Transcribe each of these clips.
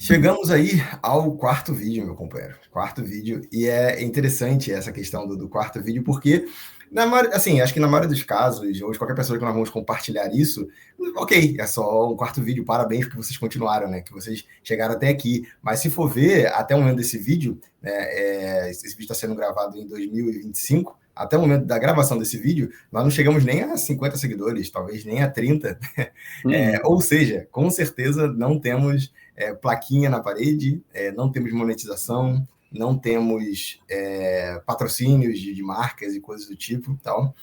Chegamos aí ao quarto vídeo, meu companheiro. Quarto vídeo. E é interessante essa questão do quarto vídeo, porque, assim, acho que na maioria dos casos, ou de qualquer pessoa que nós vamos compartilhar isso, ok, é só um quarto vídeo, parabéns que vocês continuaram, né? Que vocês chegaram até aqui. Mas se for ver, até o momento desse vídeo, né, esse vídeo está sendo gravado em 2025. Até o momento da gravação desse vídeo, nós não chegamos nem a 50 seguidores, talvez nem a 30. Ou seja, com certeza não temos plaquinha na parede, não temos monetização, não temos patrocínios de marcas e coisas do tipo. Tal.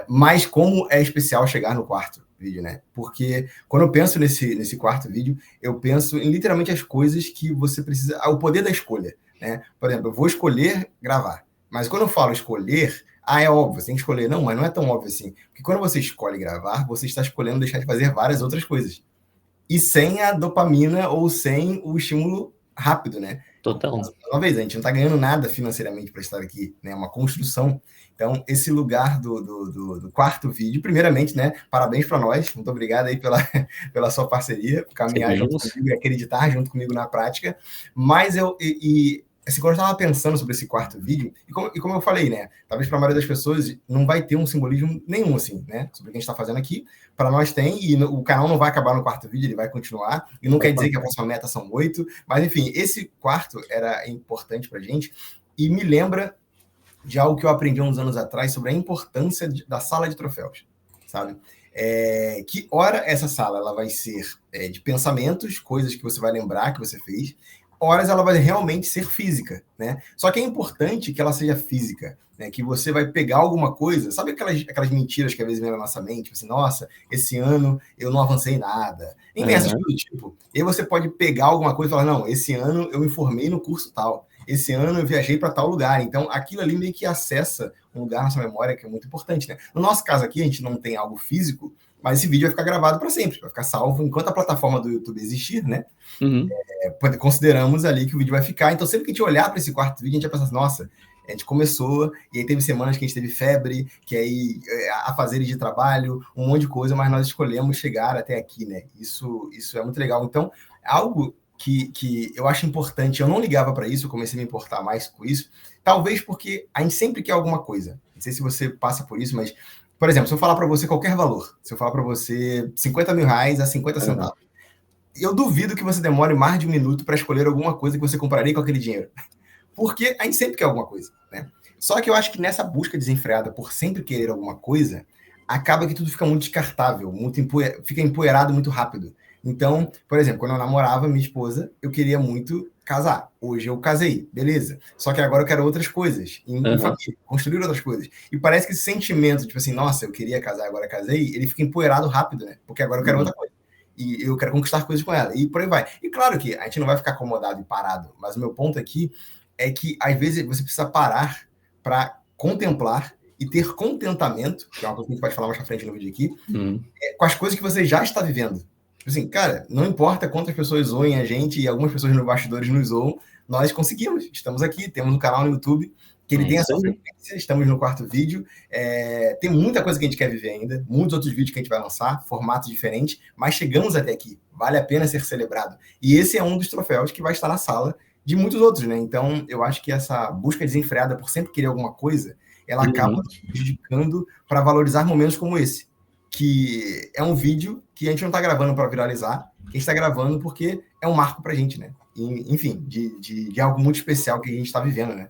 Mas como é especial chegar no quarto vídeo, né? Porque quando eu penso nesse quarto vídeo, eu penso em literalmente as coisas que você precisa, o poder da escolha, né? Por exemplo, eu vou escolher gravar, mas quando eu falo escolher, é óbvio, você tem que escolher. Não, mas não é tão óbvio assim. Porque quando você escolhe gravar, você está escolhendo deixar de fazer várias outras coisas. E sem a dopamina ou sem o estímulo rápido, né? Total. Uma vez, a gente não está ganhando nada financeiramente para estar aqui, né? É uma construção. Então, esse lugar do quarto vídeo, primeiramente, né? Parabéns para nós, muito obrigado aí pela sua parceria, por caminhar junto comigo e acreditar junto comigo na prática. Mas assim, quando eu estava pensando sobre esse quarto vídeo, e como eu falei, né? Talvez para a maioria das pessoas não vai ter um simbolismo nenhum, assim, né? Sobre o que a gente está fazendo aqui. Para nós tem, e o canal não vai acabar no quarto vídeo, ele vai continuar. E não quer dizer que a próxima meta são 8, mas enfim, esse quarto era importante para a gente e me lembra de algo que eu aprendi uns anos atrás sobre a importância da sala de troféus, sabe? Que ora essa sala ela vai ser de pensamentos, coisas que você vai lembrar que você fez, horas ela vai realmente ser física, né? Só que é importante que ela seja física, né? Que você vai pegar alguma coisa, sabe aquelas mentiras que às vezes vem na nossa mente, assim, nossa, esse ano eu não avancei nada, nem tem essas coisas do tipo. E aí você pode pegar alguma coisa e falar, não, esse ano eu me formei no curso tal, esse ano eu viajei para tal lugar, então aquilo ali meio que acessa um lugar na nossa memória que é muito importante, né? No nosso caso aqui, a gente não tem algo físico, mas esse vídeo vai ficar gravado para sempre, vai ficar salvo enquanto a plataforma do YouTube existir, né? Consideramos ali que o vídeo vai ficar. Então, sempre que a gente olhar para esse quarto vídeo, a gente vai pensar, nossa, a gente começou, e aí teve semanas que a gente teve febre, que aí a fazer de trabalho, um monte de coisa, mas nós escolhemos chegar até aqui, né? Isso é muito legal. Então, algo que eu acho importante, eu não ligava para isso, eu comecei a me importar mais com isso, talvez porque a gente sempre quer alguma coisa. Não sei se você passa por isso, mas, por exemplo, se eu falar para você qualquer valor, se eu falar para você 50 mil reais a 50 centavos, eu duvido que você demore mais de um minuto para escolher alguma coisa que você compraria com aquele dinheiro. Porque a gente sempre quer alguma coisa, né? Só que eu acho que nessa busca desenfreada por sempre querer alguma coisa, acaba que tudo fica muito descartável, fica empoeirado muito rápido. Então, por exemplo, quando eu namorava minha esposa, eu queria muito casar. Hoje eu casei, beleza. Só que agora eu quero outras coisas, em família, construir outras coisas. E parece que esse sentimento, tipo assim, nossa, eu queria casar, agora casei, ele fica empoeirado rápido, né? Porque agora eu quero outra coisa. E eu quero conquistar coisas com ela. E por aí vai. E claro que a gente não vai ficar acomodado e parado, mas o meu ponto aqui é que, às vezes, você precisa parar para contemplar e ter contentamento, que é uma coisa que a gente pode falar mais pra frente no vídeo aqui, com as coisas que você já está vivendo. Tipo assim, cara, não importa quantas pessoas zoem a gente, e algumas pessoas nos bastidores nos zoam, nós conseguimos. Estamos aqui, temos um canal no YouTube que ele tem a sua frequência, estamos no quarto vídeo, tem muita coisa que a gente quer viver ainda, muitos outros vídeos que a gente vai lançar, formatos diferentes, mas chegamos até aqui, vale a pena ser celebrado. E esse é um dos troféus que vai estar na sala de muitos outros, né? Então, eu acho que essa busca desenfreada por sempre querer alguma coisa, ela acaba nos prejudicando para valorizar momentos como esse, que é um vídeo que a gente não está gravando para viralizar, que a gente está gravando porque é um marco para a gente, né? E, enfim, de algo muito especial que a gente está vivendo, né?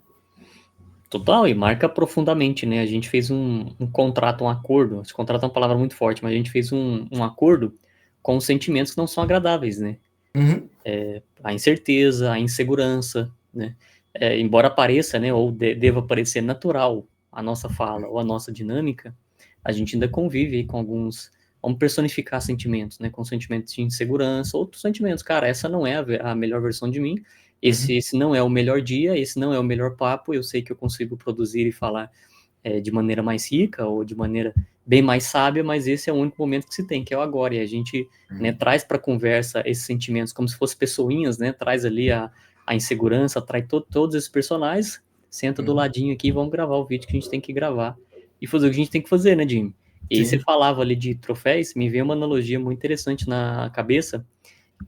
Total, e marca profundamente, né? A gente fez um contrato, um acordo. Esse contrato é uma palavra muito forte, mas a gente fez um acordo com os sentimentos que não são agradáveis, né? A incerteza, a insegurança, né? Embora pareça, né, ou deva parecer natural a nossa fala ou a nossa dinâmica, a gente ainda convive aí com alguns, vamos personificar sentimentos, né, com sentimentos de insegurança, outros sentimentos, cara, essa não é a melhor versão de mim, esse não é o melhor dia, esse não é o melhor papo, eu sei que eu consigo produzir e falar de maneira mais rica ou de maneira bem mais sábia, mas esse é o único momento que se tem, que é o agora, e a gente né, traz para a conversa esses sentimentos como se fossem pessoinhas, né, traz ali a insegurança, traz todos esses personagens, senta do ladinho aqui e vamos gravar o vídeo que a gente tem que gravar e fazer o que a gente tem que fazer, né, Jimmy? E aí você falava ali de troféus, me veio uma analogia muito interessante na cabeça,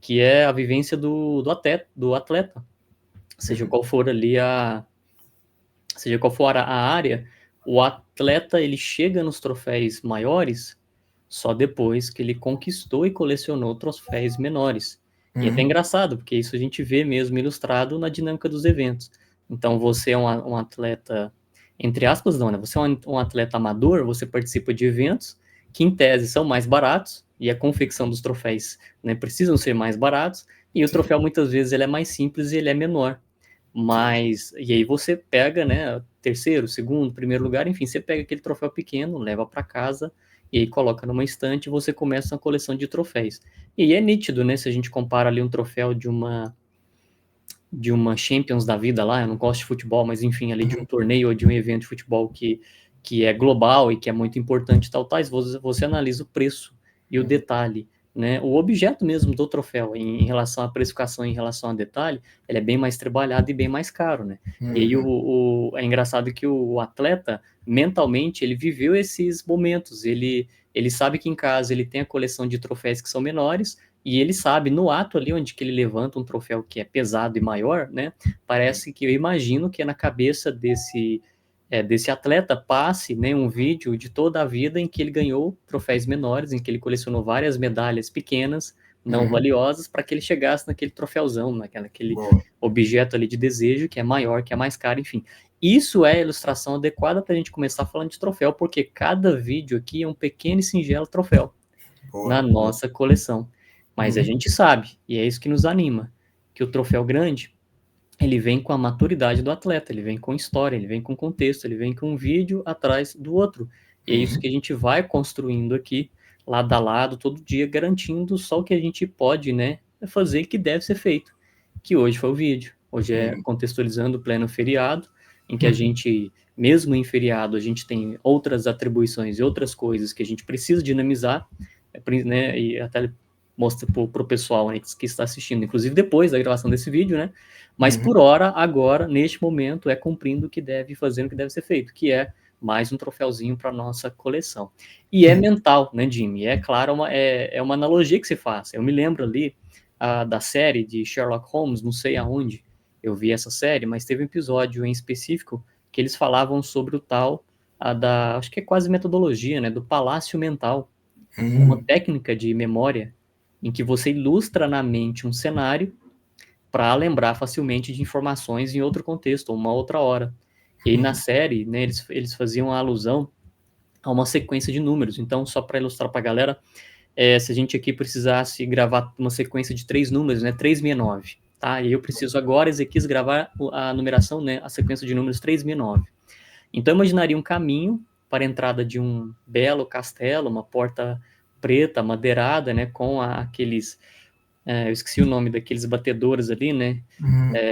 que é a vivência do atleta, seja qual for a área, o atleta ele chega nos troféus maiores só depois que ele conquistou e colecionou troféus menores. E é até engraçado, porque isso a gente vê mesmo ilustrado na dinâmica dos eventos. Então, você é um atleta, entre aspas, não, né? Você é um atleta amador, você participa de eventos que, em tese, são mais baratos, e a confecção dos troféus, né, precisam ser mais baratos, e o troféu, muitas vezes, ele é mais simples e ele é menor. Mas, e aí você pega, né, terceiro, segundo, primeiro lugar, enfim, você pega aquele troféu pequeno, leva para casa, e aí coloca numa estante e você começa uma coleção de troféus. E aí é nítido, né, se a gente compara ali um troféu de uma Champions da vida lá, eu não gosto de futebol, mas enfim, ali de um torneio ou de um evento de futebol que é global e que é muito importante e tal, tais, você analisa o preço e o detalhe, né? O objeto mesmo do troféu, em relação à precificação, em relação a detalhe, ele é bem mais trabalhado e bem mais caro, né? E aí é engraçado que o atleta, mentalmente, ele viveu esses momentos, ele sabe que em casa ele tem a coleção de troféus que são menores, e ele sabe, no ato ali onde que ele levanta um troféu que é pesado e maior, né? Parece que eu imagino que é na cabeça desse atleta passe, né, um vídeo de toda a vida em que ele ganhou troféus menores, em que ele colecionou várias medalhas pequenas, não valiosas, para que ele chegasse naquele troféuzão, naquele objeto ali de desejo que é maior, que é mais caro, enfim. Isso é a ilustração adequada para a gente começar falando de troféu, porque cada vídeo aqui é um pequeno e singelo troféu na nossa coleção. Mas a gente sabe, e é isso que nos anima, que o troféu grande, ele vem com a maturidade do atleta, ele vem com história, ele vem com contexto, ele vem com um vídeo atrás do outro. E é isso que a gente vai construindo aqui, lado a lado, todo dia, garantindo só o que a gente pode, né, fazer que deve ser feito. Que hoje foi o vídeo. Hoje é contextualizando o pleno feriado, em que a gente, mesmo em feriado, a gente tem outras atribuições e outras coisas que a gente precisa dinamizar, né, e até mostra para o pessoal, né, que está assistindo, inclusive depois da gravação desse vídeo, né? Mas por hora, agora, neste momento, é cumprindo o que deve fazer, o que deve ser feito, que é mais um troféuzinho para nossa coleção. E é mental, né, Jimmy? É claro, é uma analogia que se faz. Eu me lembro ali da série de Sherlock Holmes, não sei aonde eu vi essa série, mas teve um episódio em específico que eles falavam sobre o tal acho que é quase metodologia, né, do palácio mental, uma técnica de memória em que você ilustra na mente um cenário para lembrar facilmente de informações em outro contexto, ou uma outra hora. E aí, na série, né, eles faziam a alusão a uma sequência de números. Então, só para ilustrar para a galera, se a gente aqui precisasse gravar uma sequência de 3 números, né, 369, tá? E eu preciso agora, Ezequias, gravar a numeração, né, a sequência de números 369. Então, eu imaginaria um caminho para a entrada de um belo castelo, uma porta preta, madeirada, né, com aqueles, eu esqueci o nome daqueles batedores ali, né,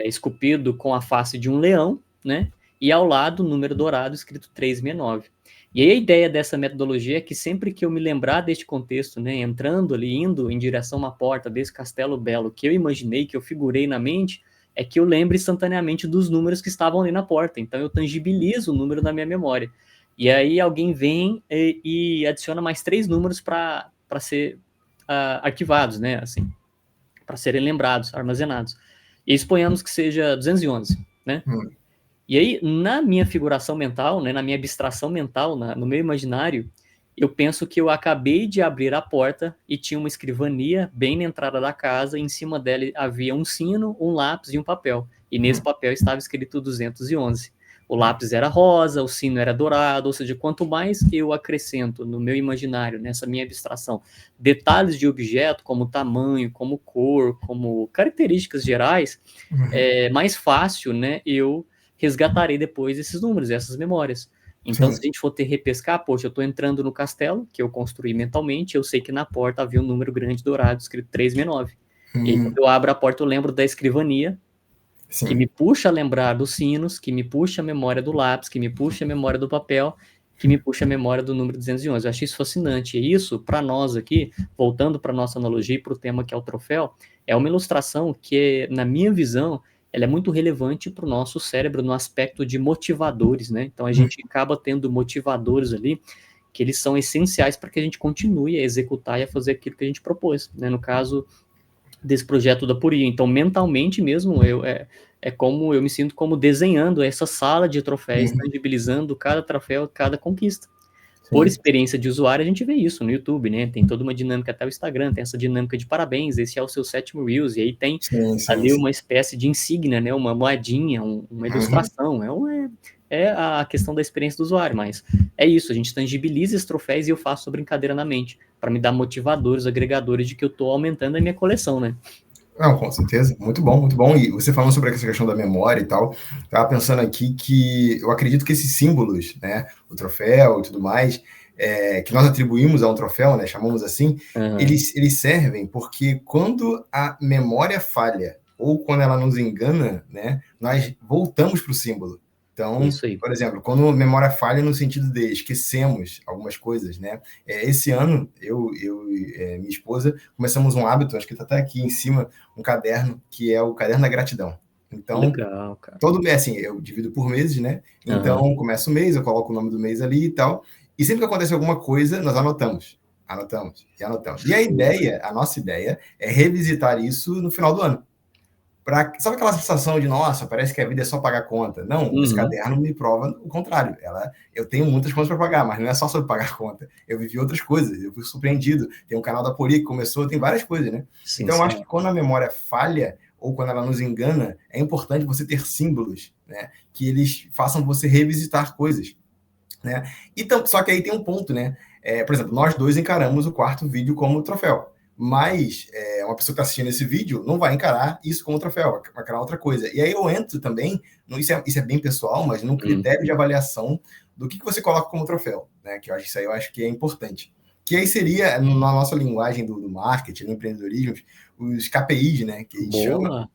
esculpido com a face de um leão, né, e ao lado o número dourado escrito 369. E aí a ideia dessa metodologia é que sempre que eu me lembrar deste contexto, né, entrando ali, indo em direção a uma porta desse castelo belo que eu imaginei, que eu figurei na mente, é que eu lembre instantaneamente dos números que estavam ali na porta. Então eu tangibilizo o número na minha memória. E aí alguém vem e adiciona mais 3 números para ser arquivados, né, assim, para serem lembrados, armazenados. E exponhamos que seja 211, né? E aí, na minha figuração mental, né, na minha abstração mental, no meu imaginário, eu penso que eu acabei de abrir a porta e tinha uma escrivania bem na entrada da casa, e em cima dela havia um sino, um lápis e um papel. E nesse papel estava escrito 211. O lápis era rosa, o sino era dourado, ou seja, quanto mais eu acrescento no meu imaginário, nessa minha abstração, detalhes de objeto, como tamanho, como cor, como características gerais, é mais fácil, né, eu resgatarei depois esses números, essas memórias. Então, se a gente for ter repescar, poxa, eu estou entrando no castelo, que eu construí mentalmente, eu sei que na porta havia um número grande dourado, escrito 369. E aí, quando eu abro a porta, eu lembro da escrivania, que me puxa a lembrar dos sinos, que me puxa a memória do lápis, que me puxa a memória do papel, que me puxa a memória do número 211. Eu achei isso fascinante. E isso, para nós aqui, voltando para a nossa analogia e para o tema que é o troféu, é uma ilustração que, na minha visão, ela é muito relevante para o nosso cérebro no aspecto de motivadores, né? Então, a gente acaba tendo motivadores ali, que eles são essenciais para que a gente continue a executar e a fazer aquilo que a gente propôs, né? No caso desse projeto da Poria. Então, mentalmente mesmo, é como eu me sinto como desenhando essa sala de troféus, tangibilizando cada troféu, cada conquista. Por experiência de usuário, a gente vê isso no YouTube, né? Tem toda uma dinâmica, até o Instagram tem essa dinâmica de parabéns, esse é o seu 7º Reels, e aí tem ali uma espécie de insígnia, né? Uma moedinha, uma ilustração, é a questão da experiência do usuário, mas é isso, a gente tangibiliza esses troféus e eu faço a brincadeira na mente, para me dar motivadores, agregadores de que eu tô aumentando a minha coleção, né? Não, com certeza. Muito bom, muito bom. E você falando sobre essa questão da memória e tal, estava pensando aqui que eu acredito que esses símbolos, né, o troféu e tudo mais, que nós atribuímos a um troféu, né, chamamos assim, eles servem porque quando a memória falha ou quando ela nos engana, né, nós voltamos para o símbolo. Então, por exemplo, quando a memória falha no sentido de esquecemos algumas coisas, né? Esse ano, eu e minha esposa começamos um hábito, acho que está até aqui em cima, um caderno, que é o Caderno da Gratidão. Então, legal, cara. todo mês, assim, eu divido por meses, né? Então, começa o mês, eu coloco o nome do mês ali e tal, e sempre que acontece alguma coisa, nós anotamos. E a nossa ideia é revisitar isso no final do ano. Sabe aquela sensação de, nossa, parece que a vida é só pagar conta? Não, esse caderno me prova o contrário. Eu tenho muitas contas para pagar, mas não é só sobre pagar conta. Eu vivi outras coisas, eu fui surpreendido. Tem um canal da Poria que começou, tem várias coisas, né? Então, eu acho que quando a memória falha, ou quando ela nos engana, é importante você ter símbolos, né? Que eles façam você revisitar coisas, né? Então, só que aí tem um ponto, né? Por exemplo, nós dois encaramos o 4º vídeo como troféu. Mas uma pessoa que está assistindo esse vídeo não vai encarar isso como troféu, vai encarar outra coisa. E aí eu entro também, isso é bem pessoal, mas no critério de avaliação do que você coloca como troféu, né? Que isso aí eu acho que é importante. Que aí seria, na nossa linguagem do marketing, no empreendedorismo, os KPIs, né? Que a gente chama,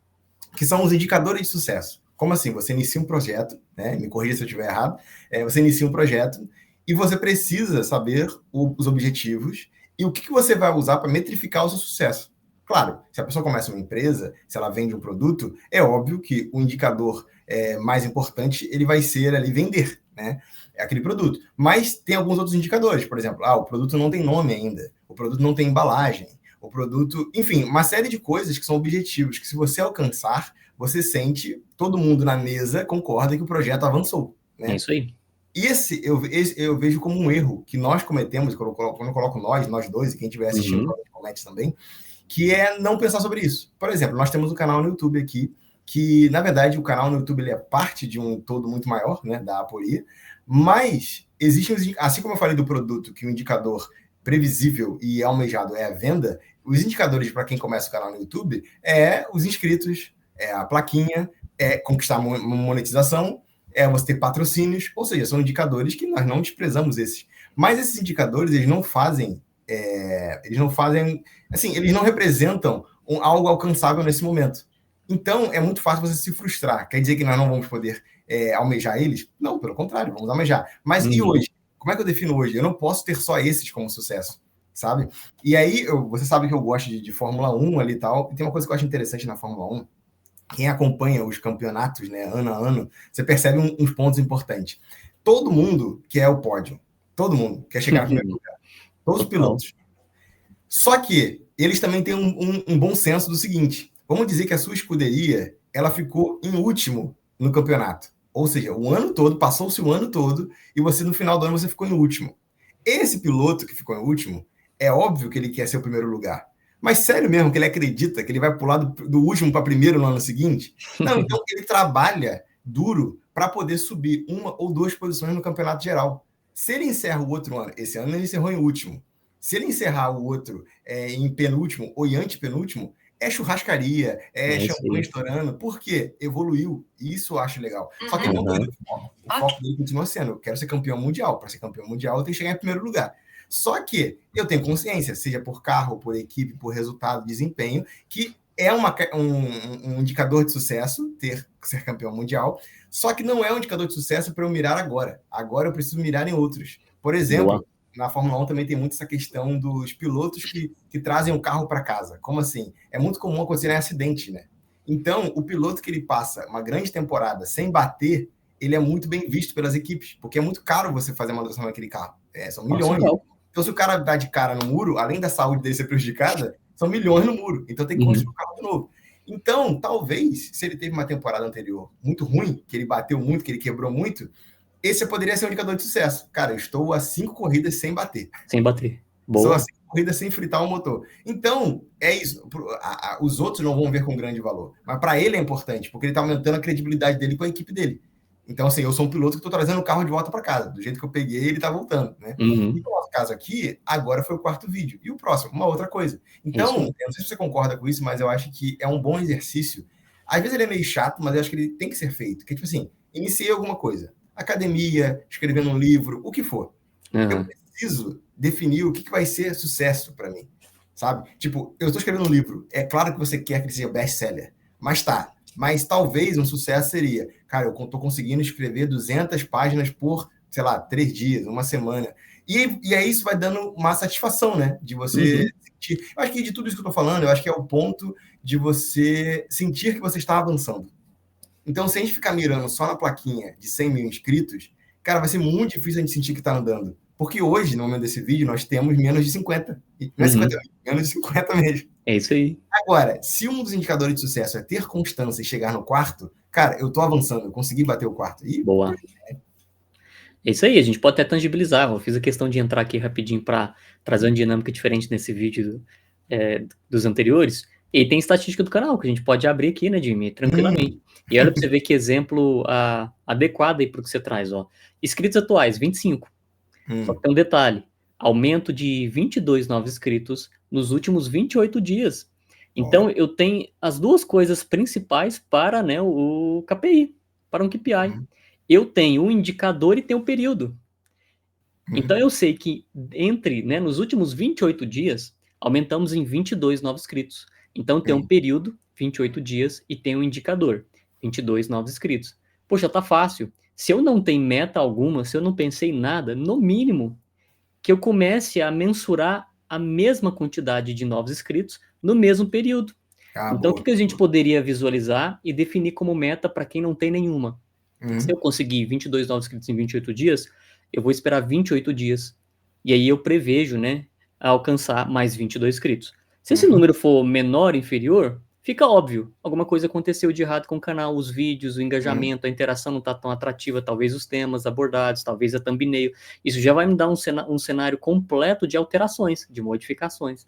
que são os indicadores de sucesso. Como assim? Você inicia um projeto, né? Me corrija se eu estiver errado. Você inicia um projeto e você precisa saber os objetivos e o que você vai usar para metrificar o seu sucesso. Claro, se a pessoa começa uma empresa, se ela vende um produto, é óbvio que o indicador mais importante ele vai ser ali vender, né? Aquele produto. Mas tem alguns outros indicadores, por exemplo, o produto não tem nome ainda, o produto não tem embalagem, o produto, enfim, uma série de coisas que são objetivos, que se você alcançar, você sente, todo mundo na mesa concorda que o projeto avançou, né? É isso aí. Esse eu vejo como um erro que nós cometemos, quando eu coloco nós dois, e quem estiver assistindo comete também, que é não pensar sobre isso. Por exemplo, nós temos um canal no YouTube aqui, que, na verdade, o canal no YouTube ele é parte de um todo muito maior, né, da Aporia, mas existem, assim como eu falei do produto, que o indicador previsível e almejado é a venda, os indicadores para quem começa o canal no YouTube é os inscritos, é a plaquinha, é conquistar monetização, você ter patrocínios, ou seja, são indicadores que nós não desprezamos esses. Mas esses indicadores, eles não fazem, assim, eles não representam algo alcançável nesse momento. Então, é muito fácil você se frustrar. Quer dizer que nós não vamos poder almejar eles? Não, pelo contrário, vamos almejar. Mas e hoje? Como é que eu defino hoje? Eu não posso ter só esses como sucesso, sabe? E aí, você sabe que eu gosto de Fórmula 1 ali e tal, e tem uma coisa que eu acho interessante na Fórmula 1, quem acompanha os campeonatos, né, ano a ano, você percebe uns pontos importantes. Todo mundo quer o pódio. Todo mundo quer chegar no primeiro lugar. Todos os pilotos. Só que eles também têm um bom senso do seguinte, vamos dizer que a sua escuderia ela ficou em último no campeonato. Ou seja, o ano todo, passou-se o ano todo, e você no final do ano você ficou em último. Esse piloto que ficou em último, é óbvio que ele quer ser o primeiro lugar. Mas sério mesmo que ele acredita que ele vai pular do último para primeiro no ano seguinte? Não, então ele trabalha duro para poder subir 1 ou 2 posições no campeonato geral. Se ele encerra o outro ano, esse ano ele encerrou em último. Se ele encerrar o outro em penúltimo ou em antepenúltimo, é churrascaria, champanhe estourando. Por quê? Evoluiu. E isso eu acho legal. Só que ele não perdeu o foco. O foco dele continua sendo, eu quero ser campeão mundial. Para ser campeão mundial, eu tenho que chegar em primeiro lugar. Só que eu tenho consciência, seja por carro, por equipe, por resultado, desempenho, que é um indicador de sucesso ser campeão mundial, só que não é um indicador de sucesso para eu mirar agora. Agora eu preciso mirar em outros. Por exemplo, na Fórmula 1 também tem muito essa questão dos pilotos que trazem o carro para casa. Como assim? É muito comum acontecer em acidente, né? Então, o piloto que ele passa uma grande temporada sem bater, ele é muito bem visto pelas equipes, porque é muito caro você fazer a manutenção naquele carro. São milhões. Então, se o cara dá de cara no muro, além da saúde dele ser prejudicada, são milhões no muro. Então tem que Uhum. construir um carro de novo. Então, talvez, se ele teve uma temporada anterior muito ruim, que ele bateu muito, que ele quebrou muito, esse poderia ser um indicador de sucesso. Cara, eu estou a 5 corridas sem bater. Sem bater. São Boa. a 5 corridas sem fritar o motor. Então, é isso. Os outros não vão ver com grande valor. Mas para ele é importante, porque ele está aumentando a credibilidade dele com a equipe dele. Então, assim, eu sou um piloto que estou trazendo o carro de volta para casa. Do jeito que eu peguei, ele está voltando, né? Uhum. E no nosso caso aqui, agora foi o 4º vídeo. E o próximo, uma outra coisa. Então, eu não sei se você concorda com isso, mas eu acho que é um bom exercício. Às vezes ele é meio chato, mas eu acho que ele tem que ser feito. Que, tipo assim, iniciei alguma coisa. Academia, escrevendo um livro, o que for. Eu preciso definir o que vai ser sucesso para mim, sabe? Tipo, eu estou escrevendo um livro. É claro que você quer que ele seja best-seller, mas tá. Mas talvez um sucesso seria, cara, eu estou conseguindo escrever 200 páginas por, sei lá, 3 dias, uma semana. E aí isso vai dando uma satisfação, né? De você sentir. Eu acho que de tudo isso que eu estou falando, eu acho que é o ponto de você sentir que você está avançando. Então, se a gente ficar mirando só na plaquinha de 100 mil inscritos, cara, vai ser muito difícil a gente sentir que está andando. Porque hoje, no momento desse vídeo, nós temos menos de 50. Não é 50 mil, menos de 50 mesmo. É isso aí. Agora, se um dos indicadores de sucesso é ter constância e chegar no 4º, cara, eu tô avançando, eu consegui bater o 4º. E... Boa. É isso aí, a gente pode até tangibilizar. Eu fiz a questão de entrar aqui rapidinho para trazer uma dinâmica diferente nesse vídeo dos anteriores. E tem estatística do canal, que a gente pode abrir aqui, né, Jimmy? Tranquilamente. E olha para você ver que exemplo adequado aí para o que você traz, ó. Inscritos atuais, 25. Só que tem um detalhe. Aumento de 22 novos inscritos nos últimos 28 dias. Então, eu tenho as duas coisas principais para, né, o KPI, para um KPI. Eu tenho um indicador e tenho um período. Então, eu sei que nos últimos 28 dias, aumentamos em 22 novos inscritos. Então, tem um período, 28 dias, e tem um indicador, 22 novos inscritos. Poxa, tá fácil. Se eu não tenho meta alguma, se eu não pensei em nada, no mínimo, que eu comece a mensurar a mesma quantidade de novos inscritos no mesmo período. Então, o que a gente poderia visualizar e definir como meta para quem não tem nenhuma? Se eu conseguir 22 novos inscritos em 28 dias, eu vou esperar 28 dias. E aí eu prevejo, né, alcançar mais 22 inscritos. Se esse número for menor, inferior, fica óbvio. Alguma coisa aconteceu de errado com o canal, os vídeos, o engajamento, a interação não está tão atrativa, talvez os temas abordados, talvez a thumbnail. Isso já vai me dar um cenário completo de alterações, de modificações,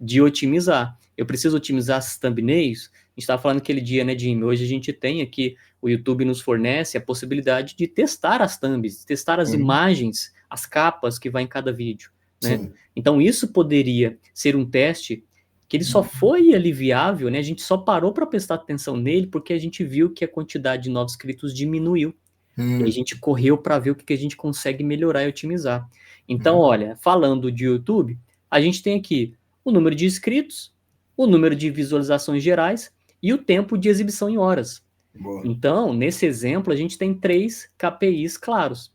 de otimizar. Eu preciso otimizar as thumbnails. A gente estava falando aquele dia, né, Jimmy? Hoje a gente tem aqui, o YouTube nos fornece a possibilidade de testar as thumbs, testar as imagens, as capas que vai em cada vídeo, né? Então isso poderia ser um teste que ele só foi aliviável, né? A gente só parou para prestar atenção nele porque a gente viu que a quantidade de novos inscritos diminuiu. E a gente correu para ver o que a gente consegue melhorar e otimizar. Então, olha, falando de YouTube, a gente tem aqui o número de inscritos, o número de visualizações gerais e o tempo de exibição em horas. Então, nesse exemplo, a gente tem 3 KPIs claros.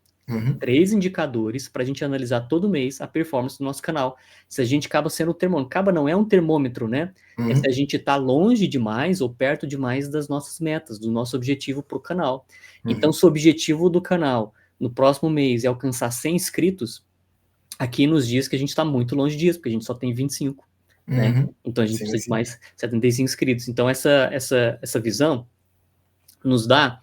3 indicadores para a gente analisar todo mês a performance do nosso canal. Se a gente acaba sendo um termômetro, acaba não é um termômetro, né? É se a gente está longe demais ou perto demais das nossas metas, do nosso objetivo para o canal. Então, se o objetivo do canal no próximo mês é alcançar 100 inscritos, aqui nos dias que a gente está muito longe disso, porque a gente só tem 25, né? Então, a gente precisa de mais 75 inscritos. Então, essa visão nos dá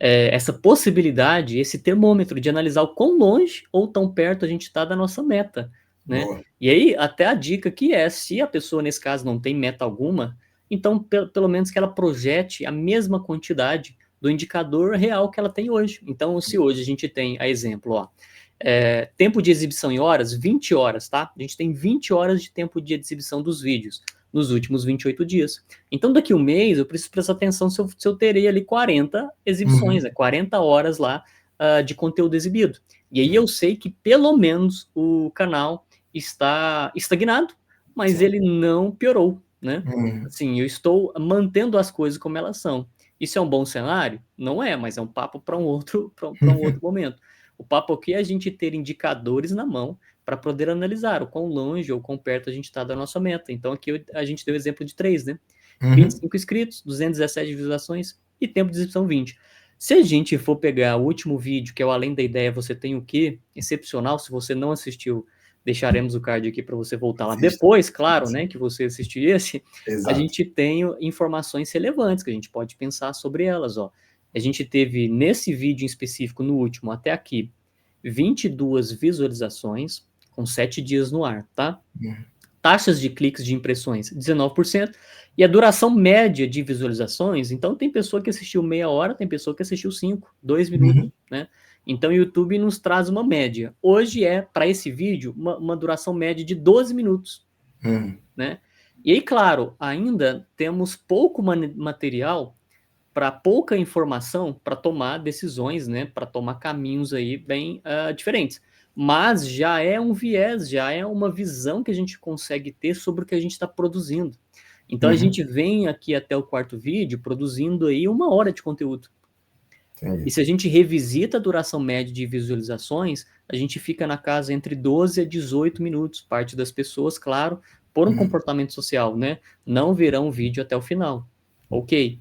essa possibilidade, esse termômetro de analisar o quão longe ou tão perto a gente está da nossa meta, né? E aí, até a dica que se a pessoa, nesse caso, não tem meta alguma, então, pelo menos que ela projete a mesma quantidade do indicador real que ela tem hoje. Então, se hoje a gente tem, a exemplo, ó, tempo de exibição em horas, 20 horas, tá? A gente tem 20 horas de tempo de exibição dos vídeos nos últimos 28 dias. Então, daqui um mês, eu preciso prestar atenção se eu terei ali 40 exibições, 40 horas lá de conteúdo exibido. E aí eu sei que, pelo menos, o canal está estagnado, mas ele não piorou, né? Assim, eu estou mantendo as coisas como elas são. Isso é um bom cenário? Não é, mas é um papo para um outro momento. O papo aqui é a gente ter indicadores na mão para poder analisar o quão longe ou quão perto a gente está da nossa meta. Então, aqui a gente deu o exemplo de 3, né? 25 inscritos, 217 visualizações e tempo de exibição 20. Se a gente for pegar o último vídeo, que é o Além da Ideia, Você Tem o Quê? Excepcional, se você não assistiu, deixaremos o card aqui para você voltar lá depois, claro, né, que você assistir esse, a gente tem informações relevantes que a gente pode pensar sobre elas, ó. A gente teve, nesse vídeo em específico, no último, até aqui, 22 visualizações, com 7 dias no ar, tá? Taxas de cliques de impressões, 19%, e a duração média de visualizações, então tem pessoa que assistiu meia hora, tem pessoa que assistiu 5, 2 minutos, né? Então o YouTube nos traz uma média. Hoje para esse vídeo, uma duração média de 12 minutos, né? E aí, claro, ainda temos pouco material para pouca informação para tomar decisões, né? Para tomar caminhos aí bem diferentes. Mas já é um viés, já é uma visão que a gente consegue ter sobre o que a gente está produzindo. Então a gente vem aqui até o quarto vídeo produzindo aí 1 hora de conteúdo. E se a gente revisita a duração média de visualizações, a gente fica na casa entre 12 a 18 minutos. Parte das pessoas, claro, por um comportamento social, né? Não verão o vídeo até o final. Ok.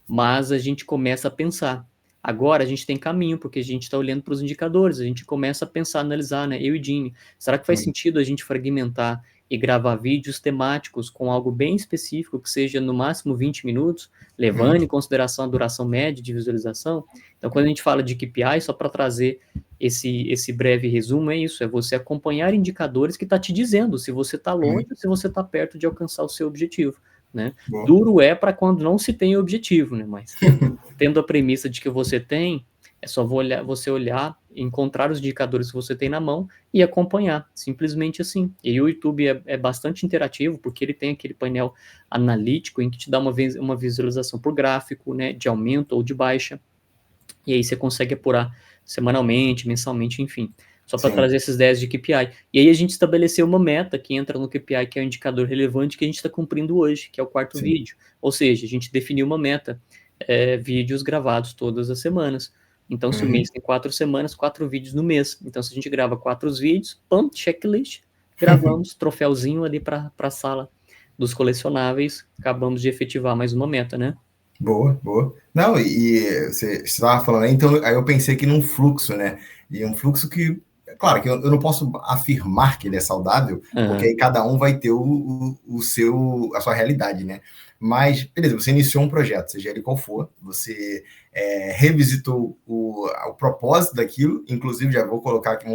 Mas a gente começa a pensar. Agora a gente tem caminho, porque a gente está olhando para os indicadores, a gente começa a pensar, analisar, né? Eu e Jimmy, será que faz sentido a gente fragmentar e gravar vídeos temáticos com algo bem específico, que seja no máximo 20 minutos, levando em consideração a duração média de visualização? Então, quando a gente fala de KPI, só para trazer esse breve resumo, é isso, é você acompanhar indicadores que está te dizendo se você está longe ou se você está perto de alcançar o seu objetivo. Né? Duro é para quando não se tem objetivo, né? Mas tendo a premissa de que você tem, é só você olhar, encontrar os indicadores que você tem na mão e acompanhar, simplesmente assim. E o YouTube é bastante interativo, porque ele tem aquele painel analítico em que te dá uma visualização por gráfico, né, de aumento ou de baixa, e aí você consegue apurar semanalmente, mensalmente, enfim. Só para trazer esses 10 de KPI. E aí a gente estabeleceu uma meta que entra no KPI, que é o indicador relevante que a gente está cumprindo hoje, que é o quarto vídeo. Ou seja, a gente definiu uma meta, vídeos gravados todas as semanas. Então, se o mês tem 4 semanas, 4 vídeos no mês. Então, se a gente grava 4 vídeos, pam, checklist, gravamos, troféuzinho ali para a sala dos colecionáveis, acabamos de efetivar mais uma meta, né? Boa, boa. Não, e você estava falando aí, então aí eu pensei que num fluxo, né? E um fluxo que, claro, que eu não posso afirmar que ele é saudável, porque aí cada um vai ter a sua realidade, né? Mas, beleza, você iniciou um projeto, seja ele qual for, você revisitou o propósito daquilo, inclusive vamos colocar aqui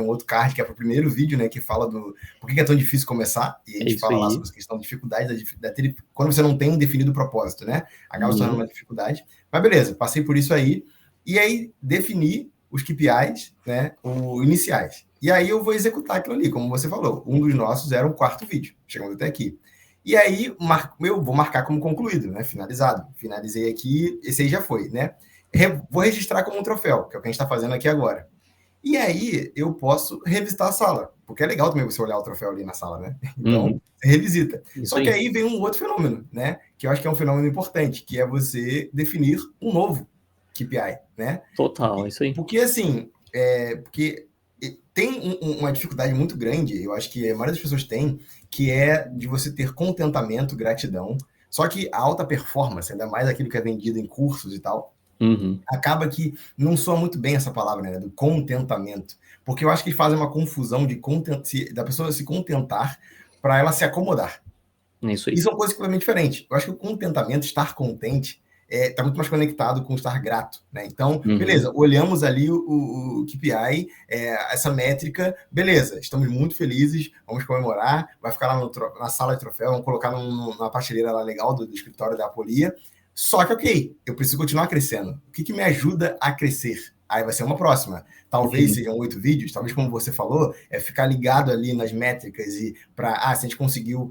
um outro card, que é para o primeiro vídeo, né, que fala do por que é tão difícil começar, e a gente fala lá sobre essa questão de dificuldade, quando você não tem um definido propósito, né, acaba se tornando uma dificuldade, mas beleza, passei por isso aí, e aí defini os KPIs, né, iniciais, e aí eu vou executar aquilo ali, como você falou, um dos nossos era o quarto vídeo, chegamos até aqui. E aí, eu vou marcar como concluído, né? Finalizado. Finalizei aqui, esse aí já foi, né? Vou registrar como um troféu, que é o que a gente está fazendo aqui agora. E aí, eu posso revisitar a sala, porque é legal também você olhar o troféu ali na sala, né? Então, você revisita. Só que aí vem um outro fenômeno, né? Que eu acho que é um fenômeno importante, que é você definir um novo KPI, né? Total, isso aí. Porque, assim, porque tem uma dificuldade muito grande, eu acho que a maioria das pessoas tem, que é de você ter contentamento, gratidão. Só que a alta performance, ainda mais aquilo que é vendido em cursos e tal, acaba que não soa muito bem essa palavra, né, do contentamento. Porque eu acho que eles fazem uma confusão da pessoa se contentar para ela se acomodar. Isso aí. E são coisas completamente diferentes. Eu acho que o contentamento, estar contente, está muito mais conectado com estar grato, né? Então, beleza, olhamos ali o KPI, essa métrica, beleza, estamos muito felizes, vamos comemorar, vai ficar lá na sala de troféu, vamos colocar numa prateleira lá legal do escritório da Apolia, só que, ok, eu preciso continuar crescendo. O que me ajuda a crescer? Aí vai ser uma próxima. Talvez sejam 8 vídeos, talvez, como você falou, ficar ligado ali nas métricas e se a gente conseguiu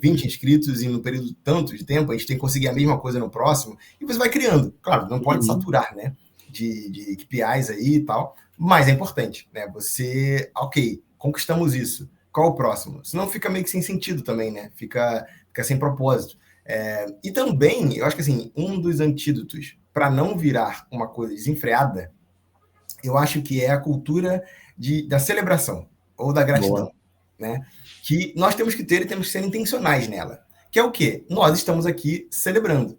20 inscritos e no período tanto de tempo, a gente tem que conseguir a mesma coisa no próximo, e você vai criando. Claro, não pode saturar, né? De KPIs aí e tal, mas é importante, né? Você, ok, conquistamos isso. Qual o próximo? Senão fica meio que sem sentido também, né? Fica sem propósito. E também, eu acho que assim, um dos antídotos para não virar uma coisa desenfreada, eu acho que é a cultura da celebração ou da gratidão, né? Que nós temos que ter e temos que ser intencionais nela. Que é o quê? Nós estamos aqui celebrando.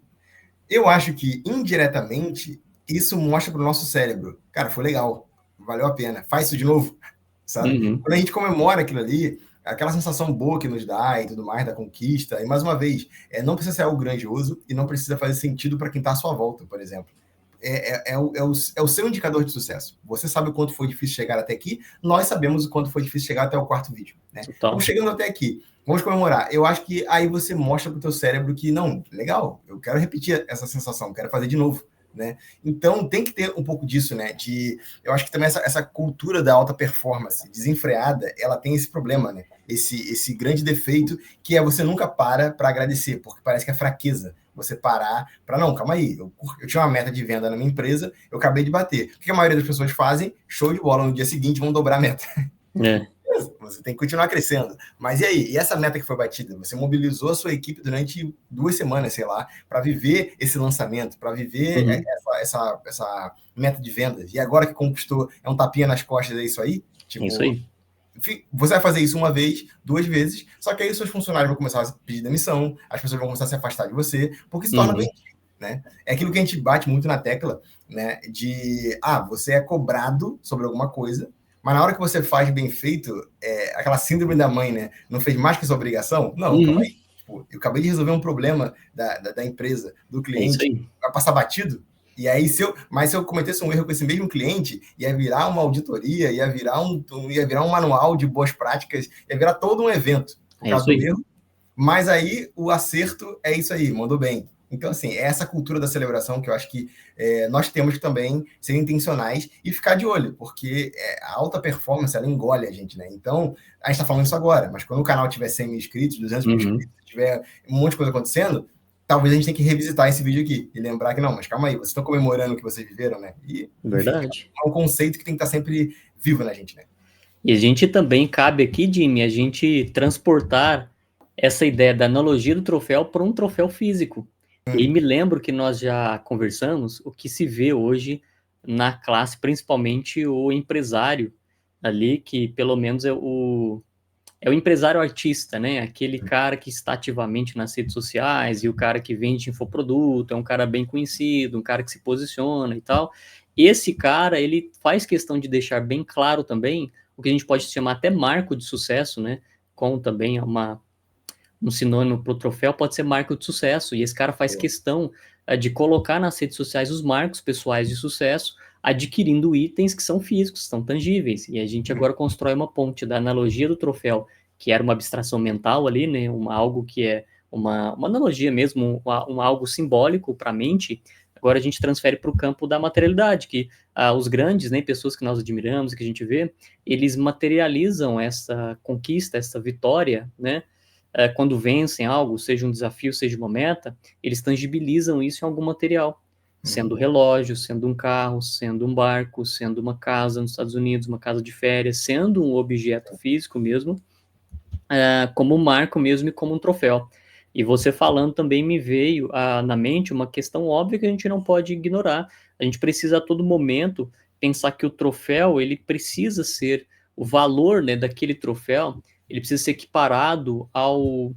Eu acho que, indiretamente, isso mostra para o nosso cérebro, cara, foi legal, valeu a pena, faz isso de novo, sabe? Uhum. Quando a gente comemora aquilo ali, aquela sensação boa que nos dá e tudo mais, da conquista, e mais uma vez, não precisa ser algo grandioso e não precisa fazer sentido para quem está à sua volta, por exemplo. É o seu indicador de sucesso. Você sabe o quanto foi difícil chegar até aqui, nós sabemos o quanto foi difícil chegar até o quarto vídeo. Né? Então, chegando até aqui, vamos comemorar. Eu acho que aí você mostra para o teu cérebro que, não, legal, eu quero repetir essa sensação, quero fazer de novo. Né? Então, tem que ter um pouco disso, né? Eu acho que também essa cultura da alta performance desenfreada, ela tem esse problema, né? Esse grande defeito que é você nunca para agradecer, porque parece que é fraqueza você parar para, não, calma aí, eu tinha uma meta de venda na minha empresa, eu acabei de bater. O que a maioria das pessoas fazem? Show de bola, no dia seguinte vão dobrar a meta. Você tem que continuar crescendo. Mas e aí? E essa meta que foi batida? Você mobilizou a sua equipe durante 2 semanas, sei lá, para viver esse lançamento, para viver essa meta de vendas. E agora que conquistou, é um tapinha nas costas, é isso aí? Tipo, isso aí. Você vai fazer isso uma vez, 2 vezes, só que aí os seus funcionários vão começar a pedir demissão, as pessoas vão começar a se afastar de você, porque se torna bem, né? É aquilo que a gente bate muito na tecla, né? Você é cobrado sobre alguma coisa, mas na hora que você faz bem feito, aquela síndrome da mãe, né? Não fez mais que sua obrigação? Não, calma aí. Tipo, eu acabei de resolver um problema da empresa, do cliente, vai passar batido? E aí, se eu cometesse um erro com esse mesmo cliente, ia virar uma auditoria, ia virar um manual de boas práticas, ia virar todo um evento por causa do erro. Mas aí, o acerto é isso aí, mandou bem. Então, assim, é essa cultura da celebração que eu acho que nós temos que também ser intencionais e ficar de olho, porque a alta performance, ela engole a gente, né? Então, a gente está falando isso agora, mas quando o canal tiver 100 mil inscritos, 200 mil inscritos, tiver um monte de coisa acontecendo, talvez a gente tenha que revisitar esse vídeo aqui e lembrar que, não, mas calma aí, vocês estão comemorando o que vocês viveram, né? E, verdade. É um conceito que tem que estar sempre vivo na gente, né? E a gente também, cabe aqui, Jimmy, a gente transportar essa ideia da analogia do troféu para um troféu físico. E me lembro que nós já conversamos o que se vê hoje na classe, principalmente o empresário ali, que pelo menos é o empresário artista, né? Aquele cara que está ativamente nas redes sociais e o cara que vende infoproduto, é um cara bem conhecido, um cara que se posiciona e tal. Esse cara, ele faz questão de deixar bem claro também o que a gente pode chamar até marco de sucesso, né? Com também um sinônimo para o troféu, pode ser marco de sucesso. E esse cara faz questão de colocar nas redes sociais os marcos pessoais de sucesso, adquirindo itens que são físicos, são tangíveis. E a gente agora constrói uma ponte da analogia do troféu, que era uma abstração mental ali, né? Algo que é uma analogia mesmo, algo simbólico para a mente. Agora a gente transfere para o campo da materialidade, que os grandes, né, pessoas que nós admiramos, que a gente vê, eles materializam essa conquista, essa vitória, né? Quando vencem algo, seja um desafio, seja uma meta, eles tangibilizam isso em algum material, sendo relógio, sendo um carro, sendo um barco, sendo uma casa nos Estados Unidos, uma casa de férias, sendo um objeto físico mesmo, como um marco mesmo e como um troféu. E você falando também me veio na mente uma questão óbvia que a gente não pode ignorar. A gente precisa a todo momento pensar que o troféu, ele precisa ser, o valor, né, daquele troféu, ele precisa ser equiparado ao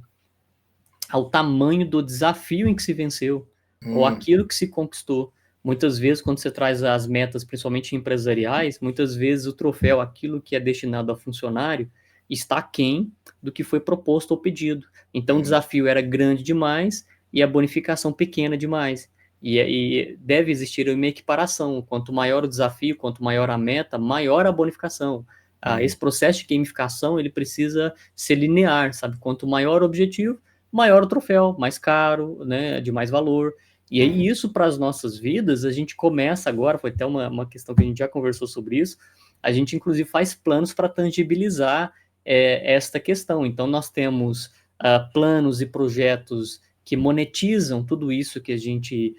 tamanho do desafio em que se venceu, ou aquilo que se conquistou. Muitas vezes, quando você traz as metas, principalmente empresariais, muitas vezes o troféu, aquilo que é destinado ao funcionário, está aquém do que foi proposto ou pedido. Então, o desafio era grande demais e a bonificação pequena demais. E deve existir uma equiparação. Quanto maior o desafio, quanto maior a meta, maior a bonificação. Esse processo de gamificação, ele precisa ser linear, sabe? Quanto maior o objetivo, maior o troféu, mais caro, né, de mais valor. E aí, isso para as nossas vidas, a gente começa agora, foi até uma questão que a gente já conversou sobre isso, a gente, inclusive, faz planos para tangibilizar esta questão. Então, nós temos planos e projetos que monetizam tudo isso que a gente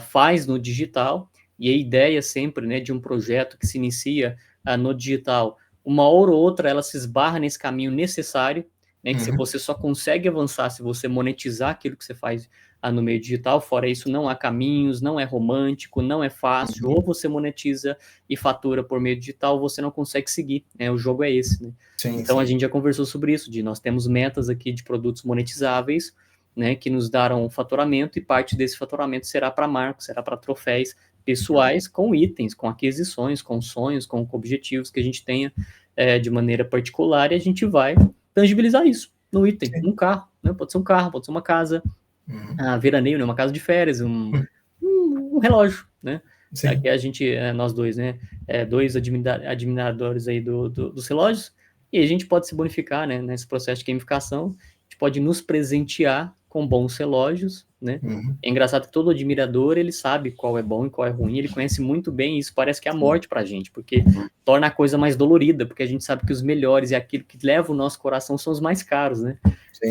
faz no digital, e a ideia sempre, né, de um projeto que se inicia no digital, uma hora ou outra ela se esbarra nesse caminho necessário, né, que você só consegue avançar se você monetizar aquilo que você faz no meio digital. Fora isso, não há caminhos, não é romântico, não é fácil. Ou você monetiza e fatura por meio digital, ou você não consegue seguir, né? O jogo é esse, né? Então, a gente já conversou sobre isso, nós temos metas aqui de produtos monetizáveis, né, que nos darão faturamento, e parte desse faturamento será para marcos, será para troféus, pessoais com itens, com aquisições, com sonhos, com objetivos que a gente tenha de maneira particular, e a gente vai tangibilizar isso no item, num carro, né? Pode ser um carro, pode ser uma casa, veraneio, né? Uma casa de férias, um relógio, né? Aqui a gente, nós dois, né? Dois admiradores aí dos relógios, e a gente pode se bonificar, né? Nesse processo de gamificação, a gente pode nos presentear com bons relógios, né? É engraçado que todo admirador, ele sabe qual é bom e qual é ruim, ele conhece muito bem, e isso parece que é a morte pra gente, porque torna a coisa mais dolorida, porque a gente sabe que os melhores e aquilo que leva o nosso coração são os mais caros, né?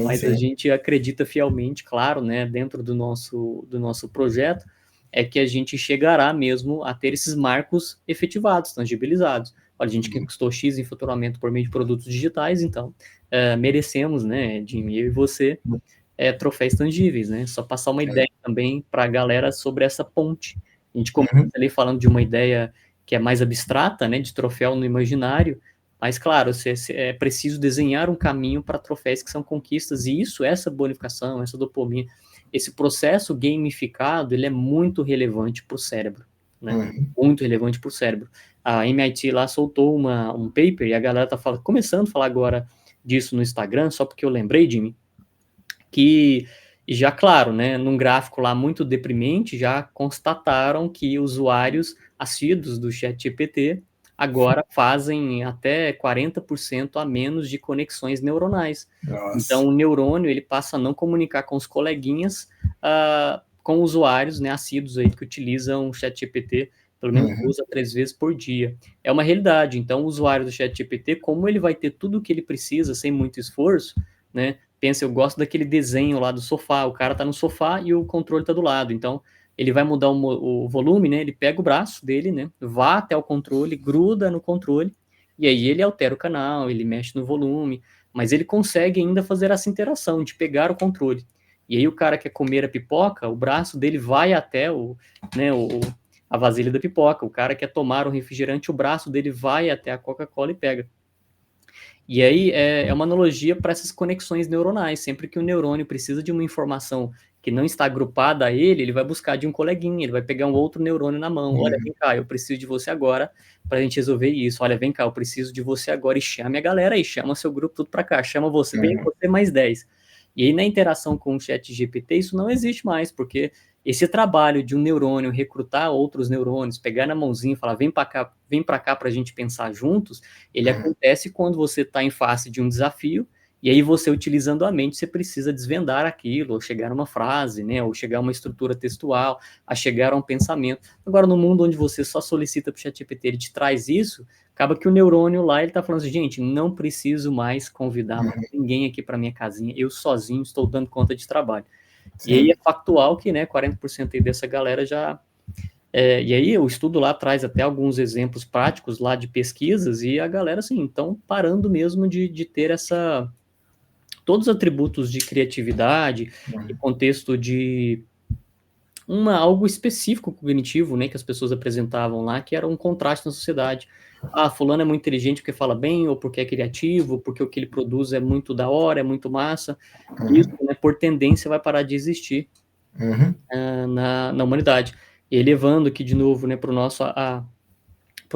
Mas a gente acredita fielmente, claro, né, dentro do nosso projeto, é que a gente chegará mesmo a ter esses marcos efetivados, tangibilizados. Olha, a gente conquistou X em faturamento por meio de produtos digitais, então merecemos, né, Jimmy, eu e você, troféus tangíveis, né? Só passar uma ideia também para a galera sobre essa ponte. A gente começa ali falando de uma ideia que é mais abstrata, né, de troféu no imaginário, mas, claro, é preciso desenhar um caminho para troféus que são conquistas, e isso, essa bonificação, essa dopamina, esse processo gamificado, ele é muito relevante para o cérebro, né? Muito relevante para o cérebro. A MIT lá soltou um paper, e a galera está começando a falar agora disso no Instagram, só porque eu lembrei, Jimmy, que já, claro, né, num gráfico lá muito deprimente, já constataram que usuários assíduos do ChatGPT agora fazem até 40% a menos de conexões neuronais. Nossa. Então, o neurônio, ele passa a não comunicar com os coleguinhas, com usuários, né, assíduos aí que utilizam o ChatGPT pelo menos 2 a 3 vezes por dia. É uma realidade. Então, o usuário do ChatGPT, como ele vai ter tudo o que ele precisa sem muito esforço, né? Pensa, eu gosto daquele desenho lá do sofá, o cara tá no sofá e o controle tá do lado, então ele vai mudar o volume, né, ele pega o braço dele, né, vá até o controle, gruda no controle, e aí ele altera o canal, ele mexe no volume, mas ele consegue ainda fazer essa interação de pegar o controle. E aí o cara quer comer a pipoca, o braço dele vai até a vasilha da pipoca, o cara quer tomar um refrigerante, o braço dele vai até a Coca-Cola e pega. E aí é uma analogia para essas conexões neuronais. Sempre que o neurônio precisa de uma informação que não está agrupada a ele, ele vai buscar de um coleguinha, ele vai pegar um outro neurônio na mão. Olha, vem cá, eu preciso de você agora para a gente resolver isso. Olha, vem cá, eu preciso de você agora, e chame a galera aí, chama seu grupo tudo para cá, chama você, vem você mais 10. E aí na interação com o ChatGPT isso não existe mais, porque esse trabalho de um neurônio recrutar outros neurônios, pegar na mãozinha e falar, vem para cá para a gente pensar juntos, ele acontece quando você está em face de um desafio, e aí você, utilizando a mente, você precisa desvendar aquilo, ou chegar a uma frase, né, ou chegar a uma estrutura textual, a chegar a um pensamento. Agora, no mundo onde você só solicita para o ChatGPT, ele te traz isso, acaba que o neurônio lá, ele está falando assim, gente, não preciso mais convidar ninguém aqui para minha casinha, eu sozinho estou dando conta de trabalho. Sim. E aí é factual que, né, 40% aí dessa galera já... e aí o estudo lá traz até alguns exemplos práticos lá de pesquisas, e a galera, assim, estão parando mesmo de ter todos os atributos de criatividade, e contexto de algo específico cognitivo, né, que as pessoas apresentavam lá, que era um contraste na sociedade. Fulano é muito inteligente porque fala bem, ou porque é criativo, porque o que ele produz é muito da hora, é muito massa. Isso, né, por tendência, vai parar de existir na humanidade. E elevando aqui de novo, né, para o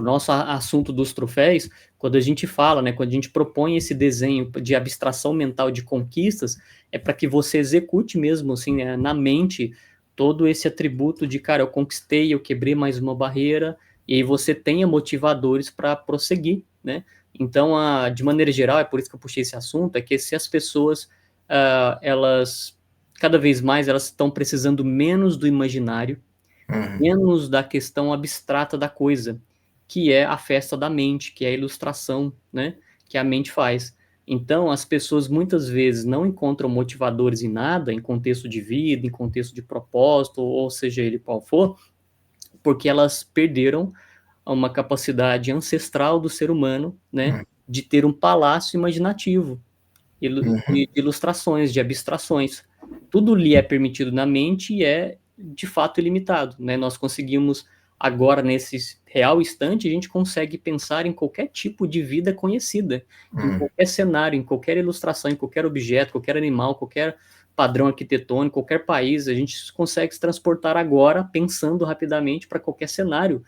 nosso assunto dos troféus, quando a gente fala, né, quando a gente propõe esse desenho de abstração mental de conquistas, é para que você execute mesmo, assim, né, na mente, todo esse atributo de, cara, eu conquistei, eu quebrei mais uma barreira, e aí você tenha motivadores para prosseguir, né? Então, de maneira geral, é por isso que eu puxei esse assunto, é que se as pessoas, elas, cada vez mais, elas estão precisando menos do imaginário, menos da questão abstrata da coisa, que é a festa da mente, que é a ilustração, né, que a mente faz. Então, as pessoas muitas vezes não encontram motivadores em nada, em contexto de vida, em contexto de propósito, ou seja ele qual for, porque elas perderam uma capacidade ancestral do ser humano, né, de ter um palácio imaginativo, de ilustrações, de abstrações. Tudo lhe é permitido na mente e é, de fato, ilimitado, né? Nós conseguimos, agora, nesse real instante, a gente consegue pensar em qualquer tipo de vida conhecida, em qualquer cenário, em qualquer ilustração, em qualquer objeto, qualquer animal, qualquer padrão arquitetônico, qualquer país, a gente consegue se transportar agora, pensando rapidamente para qualquer cenário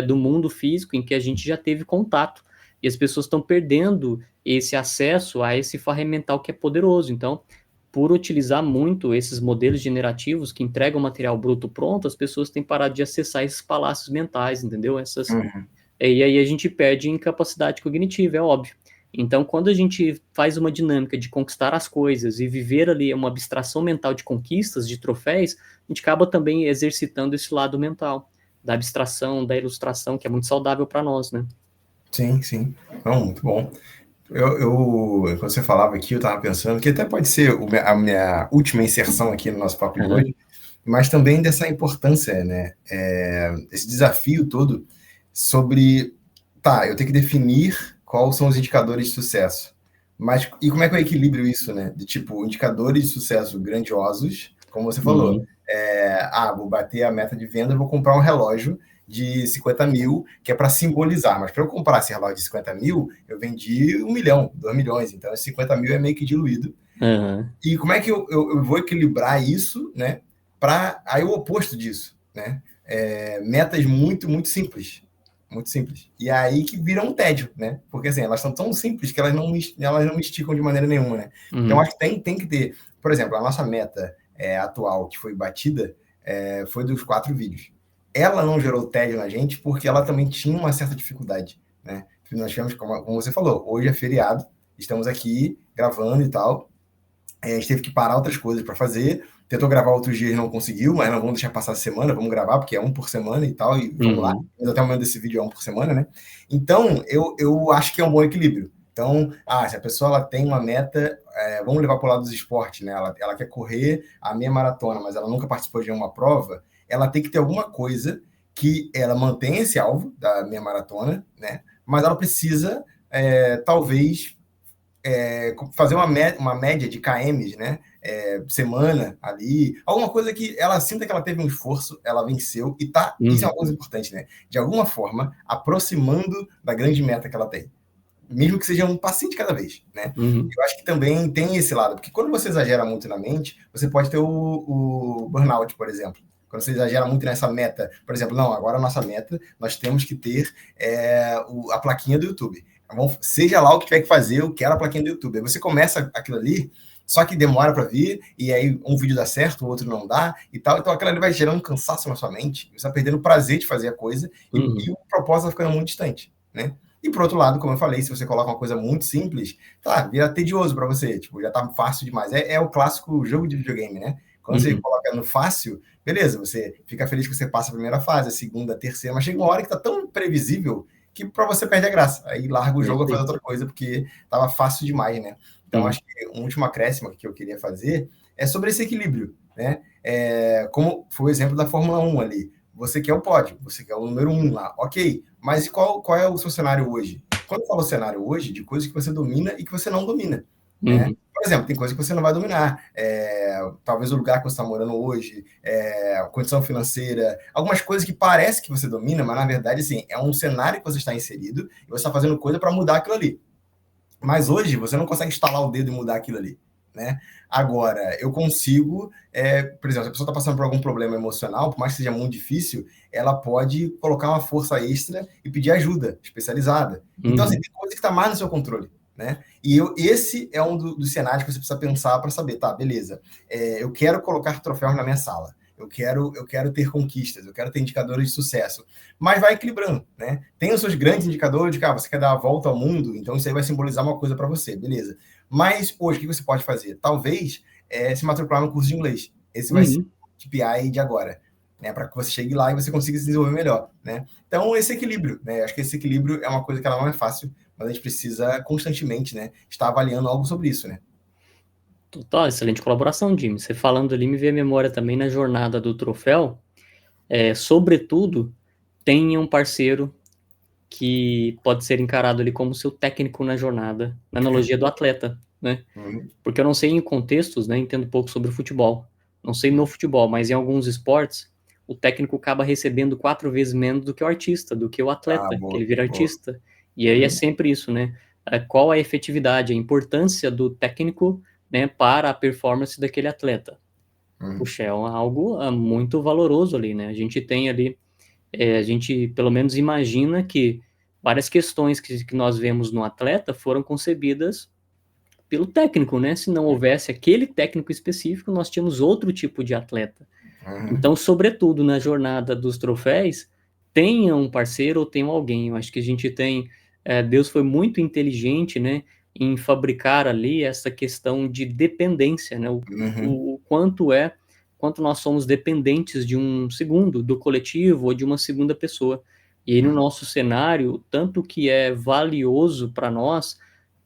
do mundo físico em que a gente já teve contato. E as pessoas estão perdendo esse acesso a esse ferramental que é poderoso. Então, por utilizar muito esses modelos generativos que entregam material bruto pronto, as pessoas têm parado de acessar esses palácios mentais, entendeu? E aí a gente perde em capacidade cognitiva, é óbvio. Então, quando a gente faz uma dinâmica de conquistar as coisas e viver ali uma abstração mental de conquistas, de troféus, a gente acaba também exercitando esse lado mental, da abstração, da ilustração, que é muito saudável para nós, né? Sim, sim. Não, muito bom. Quando você falava aqui, eu estava pensando que até pode ser a minha última inserção aqui no nosso papo de hoje, mas também dessa importância, né? Esse desafio todo sobre, eu tenho que definir quais são os indicadores de sucesso. Mas, e como é que eu equilibro isso, né? De tipo, indicadores de sucesso grandiosos, como você falou. Vou bater a meta de venda, vou comprar um relógio de 50 mil, que é para simbolizar. Mas para eu comprar esse relógio de 50 mil, eu vendi 1 milhão, 2 milhões. Então, esse 50 mil é meio que diluído. E como é que eu vou equilibrar isso, né? Para aí o oposto disso, né? Metas muito, muito simples. Muito simples. E aí que viram um tédio, né? Porque assim, elas são tão simples que elas não me esticam de maneira nenhuma, né? Então, acho que tem que ter... Por exemplo, a nossa meta atual que foi batida foi dos 4 vídeos. Ela não gerou tédio na gente porque ela também tinha uma certa dificuldade, né? Nós tivemos, como você falou, hoje é feriado, estamos aqui gravando e tal, a gente teve que parar outras coisas para fazer, tentou gravar outros dias e não conseguiu, mas não vamos deixar passar a semana, vamos gravar, porque é um por semana e tal, e vamos lá. Mas até o momento desse vídeo é um por semana, né? Então, eu acho que é um bom equilíbrio. Então, se a pessoa ela tem uma meta, vamos levar para o lado dos esportes, né? Ela quer correr a meia maratona, mas ela nunca participou de uma prova, ela tem que ter alguma coisa que ela mantenha esse alvo da meia maratona, né? Mas ela precisa, talvez, fazer uma média de KMs, né? Semana ali, alguma coisa que ela sinta que ela teve um esforço, ela venceu e tá. Isso é uma coisa importante, né? De alguma forma, aproximando da grande meta que ela tem. Mesmo que seja um passinho de cada vez, né? Eu acho que também tem esse lado, porque quando você exagera muito na mente, você pode ter o burnout, por exemplo. Quando você exagera muito nessa meta, por exemplo, não, agora a nossa meta, nós temos que ter a plaquinha do YouTube. Então, seja lá o que tiver que fazer, eu quero a plaquinha do YouTube. Aí você começa aquilo ali, só que demora para vir, e aí um vídeo dá certo, o outro não dá, e tal. Então aquilo ali vai gerando um cansaço na sua mente, você vai perdendo o prazer de fazer a coisa, e o propósito vai ficando muito distante, né? E por outro lado, como eu falei, se você coloca uma coisa muito simples, vira tedioso para você, tipo, já tá fácil demais. É o clássico jogo de videogame, né? Quando você coloca no fácil, beleza, você fica feliz que você passa a primeira fase, a segunda, a terceira, mas chega uma hora que tá tão previsível que para você perde a graça. Aí larga o jogo e faz outra coisa, porque tava fácil demais, né? Então, acho que um último acréscimo que eu queria fazer é sobre esse equilíbrio, né? Como foi o exemplo da Fórmula 1 ali. Você quer o pódio, você quer o número 1 lá, ok. Mas qual é o seu cenário hoje? Quando eu falo cenário hoje, de coisas que você domina e que você não domina, né? Por exemplo, tem coisa que você não vai dominar. Talvez o lugar que você está morando hoje, a condição financeira, algumas coisas que parece que você domina, mas na verdade, assim, é um cenário que você está inserido e você está fazendo coisa para mudar aquilo ali. Mas hoje você não consegue estalar o dedo e mudar aquilo ali, né? Agora, eu consigo, por exemplo, se a pessoa está passando por algum problema emocional, por mais que seja muito difícil, ela pode colocar uma força extra e pedir ajuda especializada. Então, assim, tem coisa que está mais no seu controle, né? E esse é um dos cenários que você precisa pensar para saber, beleza, eu quero colocar troféus na minha sala, eu quero ter conquistas, eu quero ter indicadores de sucesso, mas vai equilibrando, né? Tem os seus grandes indicadores de que você quer dar a volta ao mundo, então isso aí vai simbolizar uma coisa para você, beleza. Mas hoje, o que você pode fazer? Talvez se matricular no curso de inglês. Esse vai ser o KPI de agora, né? Para que você chegue lá e você consiga se desenvolver melhor, né? Então, esse equilíbrio, né? Acho que esse equilíbrio é uma coisa que ela não é fácil, mas a gente precisa constantemente, né, estar avaliando algo sobre isso, né? Total, excelente colaboração, Jimmy. Você falando ali me veio a memória também na jornada do troféu. Sobretudo, tenha um parceiro que pode ser encarado ali como seu técnico na jornada, na analogia do atleta, né? Porque eu não sei em contextos, né? Entendo pouco sobre o futebol. Não sei no futebol, mas em alguns esportes, o técnico acaba recebendo 4 vezes menos do que o artista, do que o atleta, que ele vira artista. E aí é sempre isso, né? Qual a efetividade, a importância do técnico né, para a performance daquele atleta. Puxa, é algo muito valoroso ali, né? A gente tem ali, a gente pelo menos imagina que várias questões que nós vemos no atleta foram concebidas pelo técnico, né? Se não houvesse aquele técnico específico, nós tínhamos outro tipo de atleta. Então, sobretudo na jornada dos troféus, tenha um parceiro ou tenha alguém. Eu acho que a gente tem, Deus foi muito inteligente, né, em fabricar ali essa questão de dependência, né? O quanto nós somos dependentes de um segundo, do coletivo ou de uma segunda pessoa. E aí no nosso cenário, tanto que é valioso para nós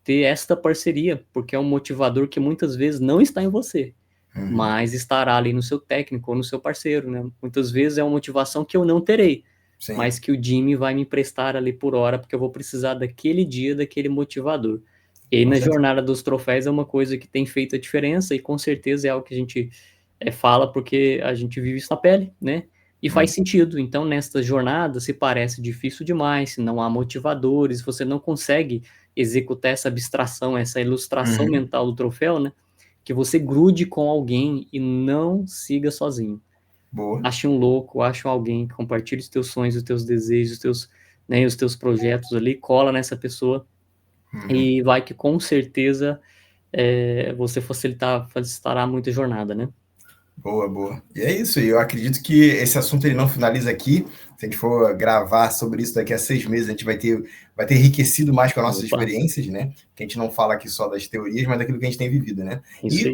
ter esta parceria, porque é um motivador que muitas vezes não está em você, mas estará ali no seu técnico ou no seu parceiro, né? Muitas vezes é uma motivação que eu não terei, Sim. mas que o Jimmy vai me emprestar ali por hora, porque eu vou precisar daquele dia, daquele motivador. E aí, na jornada dos troféus é uma coisa que tem feito a diferença e com certeza é algo que a gente fala porque a gente vive isso na pele, né? E faz sentido. Então, nesta jornada, se parece difícil demais, se não há motivadores, você não consegue executar essa abstração, essa ilustração mental do troféu, né? Que você grude com alguém e não siga sozinho. Boa. Ache um louco, ache alguém que compartilhe os teus sonhos, os teus desejos, os teus projetos ali, cola nessa pessoa e vai que com certeza você facilitará muita jornada, né? Boa, boa. E é isso, eu acredito que esse assunto ele não finaliza aqui. Se a gente for gravar sobre isso daqui a 6 meses, a gente vai ter enriquecido mais com as nossas experiências, né? Que a gente não fala aqui só das teorias, mas daquilo que a gente tem vivido, né?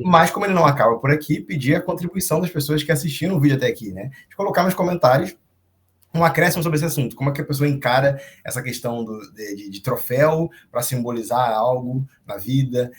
Mas como ele não acaba por aqui, pedir a contribuição das pessoas que assistiram o vídeo até aqui, né? De colocar nos comentários um acréscimo sobre esse assunto. Como é que a pessoa encara essa questão de troféu para simbolizar algo na vida?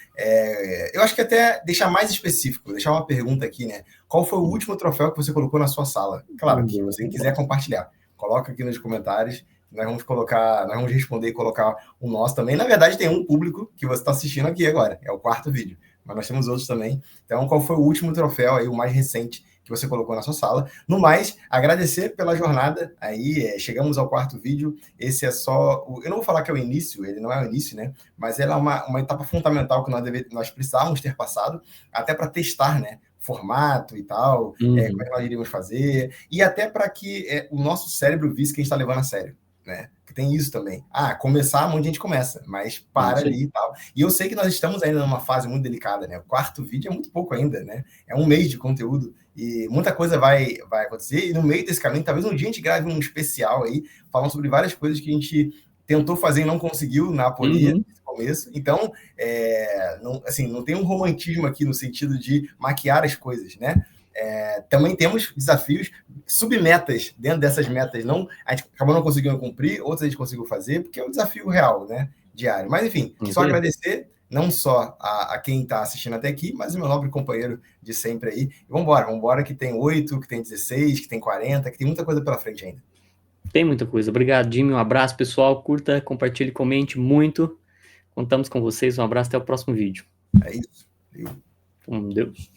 Eu acho que até deixar mais específico, deixar uma pergunta aqui, né? Qual foi o último troféu que você colocou na sua sala? Claro, que se você quiser compartilhar, coloca aqui nos comentários. Nós vamos responder e colocar o nosso também. Na verdade, tem um público que você está assistindo aqui agora, é o 4º vídeo, mas nós temos outros também. Então, qual foi o último troféu aí, o mais recente, que você colocou na sua sala? No mais, agradecer pela jornada aí, chegamos ao 4º vídeo. Esse é só, eu não vou falar que é o início, ele não é o início, né? Mas ela é uma etapa fundamental que nós precisávamos ter passado, até para testar, né? Formato e tal, como é que nós iríamos fazer, e até para que o nosso cérebro visse que a gente está levando a sério, né? Que tem isso também. Começar, muita gente começa, mas para ali e tal. E eu sei que nós estamos ainda numa fase muito delicada, né? O 4º vídeo é muito pouco ainda, né? É um mês de conteúdo e muita coisa vai acontecer. E no meio desse caminho, talvez um dia a gente grave um especial aí, falando sobre várias coisas que a gente tentou fazer e não conseguiu na apolia nesse começo. Então, não tem um romantismo aqui no sentido de maquiar as coisas, né? Também temos desafios, submetas dentro dessas metas. A gente acabou não conseguindo cumprir, outras a gente conseguiu fazer, porque é um desafio real, né? Diário. Mas, enfim, só agradecer não só a quem está assistindo até aqui, mas o meu nobre companheiro de sempre aí. E vamos embora, que tem 8, que tem 16, que tem 40, que tem muita coisa pela frente ainda. Tem muita coisa. Obrigado, Jimmy. Um abraço, pessoal. Curta, compartilhe, comente muito. Contamos com vocês. Um abraço, até o próximo vídeo. É isso. Com Deus.